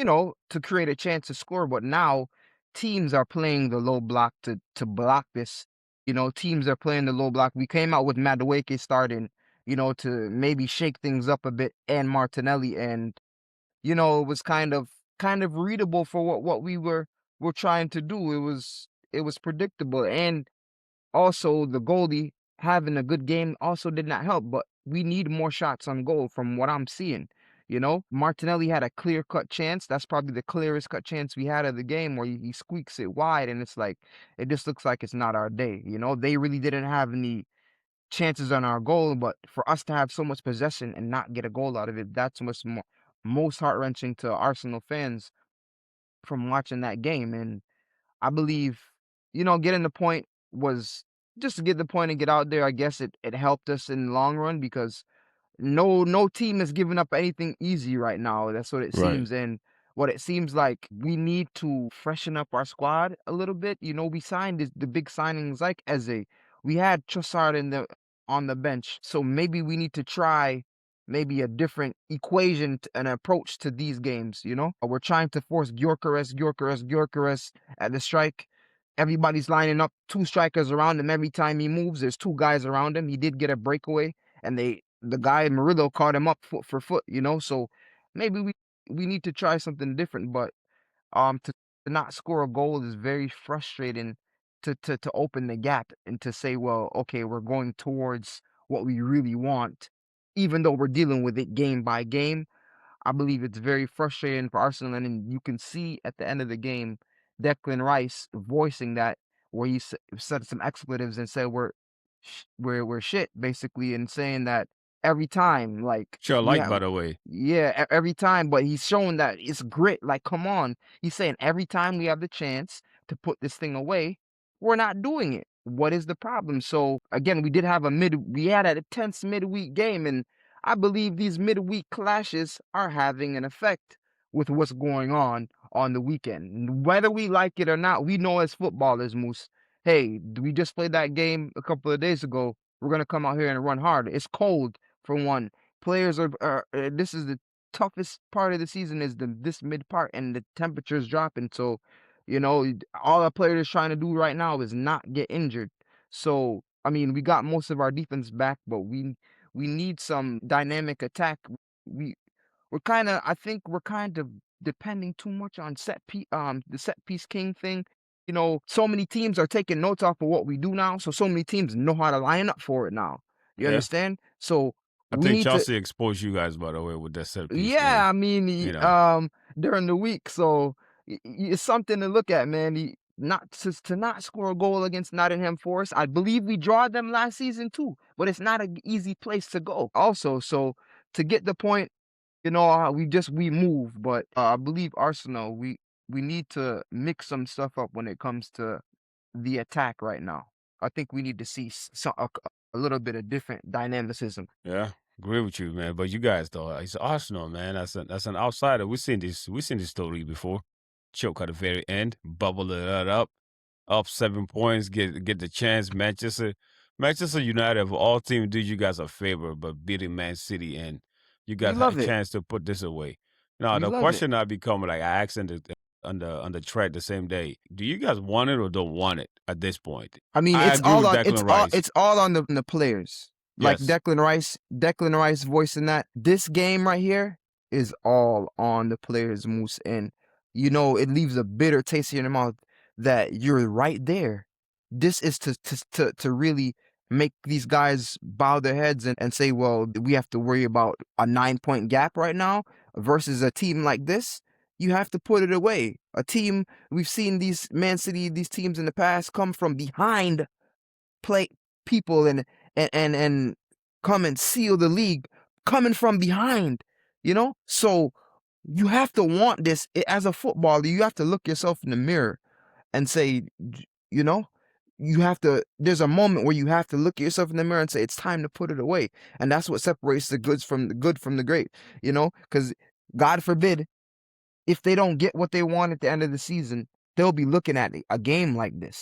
to create a chance to score. But now teams are playing the low block to block this. Teams are playing the low block. We came out with Madueke starting, to maybe shake things up a bit, and Martinelli, and it was kind of readable for what we were trying to do. It was predictable, and also the goalie having a good game also did not help. But we need more shots on goal from what I'm seeing. Martinelli had a clear cut chance. That's probably the clearest cut chance we had of the game, where he squeaks it wide, and it's like it just looks like it's not our day. They really didn't have any chances on our goal, but for us to have so much possession and not get a goal out of it, that's what's most heart wrenching to Arsenal fans from watching that game. And I believe, getting the point was just to get the point and get out there. I guess it helped us in the long run, because no team is giving up anything easy right now. That's what it Right. seems. And what it seems like, we need to freshen up our squad a little bit. We signed the big signings like Eze. We had Trossard on the bench. So maybe we need to try maybe a different equation and approach to these games. We're trying to force Gyökeres at the strike. Everybody's lining up two strikers around him. Every time he moves, there's two guys around him. He did get a breakaway, and the guy Murillo caught him up foot for foot. So maybe we need to try something different. But to not score a goal is very frustrating, to open the gap and to say, well, okay, we're going towards what we really want, even though we're dealing with it game by game. I believe it's very frustrating for Arsenal, and then you can see at the end of the game, Declan Rice voicing that, where he said some expletives and said we're shit, basically, and saying that every time, like, Which I we like, have, by the way. yeah, every time. But he's showing that it's grit. Like, come on, he's saying every time we have the chance to put this thing away, we're not doing it. What is the problem? So again, we had a tense midweek game, and I believe these midweek clashes are having an effect with what's going on the weekend. Whether we like it or not, we know as footballers, Moose, hey, we just played that game a couple of days ago. We're going to come out here and run hard. It's cold, for one. Players this is the toughest part of the season, is this mid part, and the temperature's dropping. So, all our players trying to do right now is not get injured. So, I mean, we got most of our defense back, but we need some dynamic attack. We I think we're kind of depending too much on the set piece king thing. So many teams are taking notes off of what we do now. So many teams know how to line up for it now. You Yeah. understand? So I we think need to, Chelsea exposed you guys, by the way, with that set piece game. yeah, I mean, You know. during the week. So it's something to look at, man. Not to not score a goal against Nottingham Forest. I believe we draw them last season too, but it's not an easy place to go. Also, so to get the point, we move. But I believe Arsenal, we need to mix some stuff up when it comes to the attack right now. I think we need to see a little bit of different dynamicism. Yeah, agree with you, man. But you guys, though, it's Arsenal, man. That's an outsider. We seen this story before. Choke at the very end, bubble it up 7 points, get the chance. Manchester United of all teams do you guys a favor, but beating Man City, and you We guys had a love it. chance to put this away. Now We the love it. question I become, like, I asked on the track the same day. Do you guys want it or don't want it at this point? I mean, I agree with Declan Rice. it's all on the players. Like Yes. Declan Rice voicing that. This game right here is all on the players, Moose. And it leaves a bitter taste in your mouth that you're right there. This is to really make these guys bow their heads and say, well, we have to worry about a 9-point gap right now versus a team like this. You have to put it away. A team, we've seen these Man City, these teams in the past come from behind, play people, and come and seal the league coming from behind. So you have to want this as a footballer. You have to look yourself in the mirror and say, you know, there's a moment where you have to look at yourself in the mirror and say, it's time to put it away. And that's what separates the good from the great, because God forbid, if they don't get what they want at the end of the season, they'll be looking at a game like this.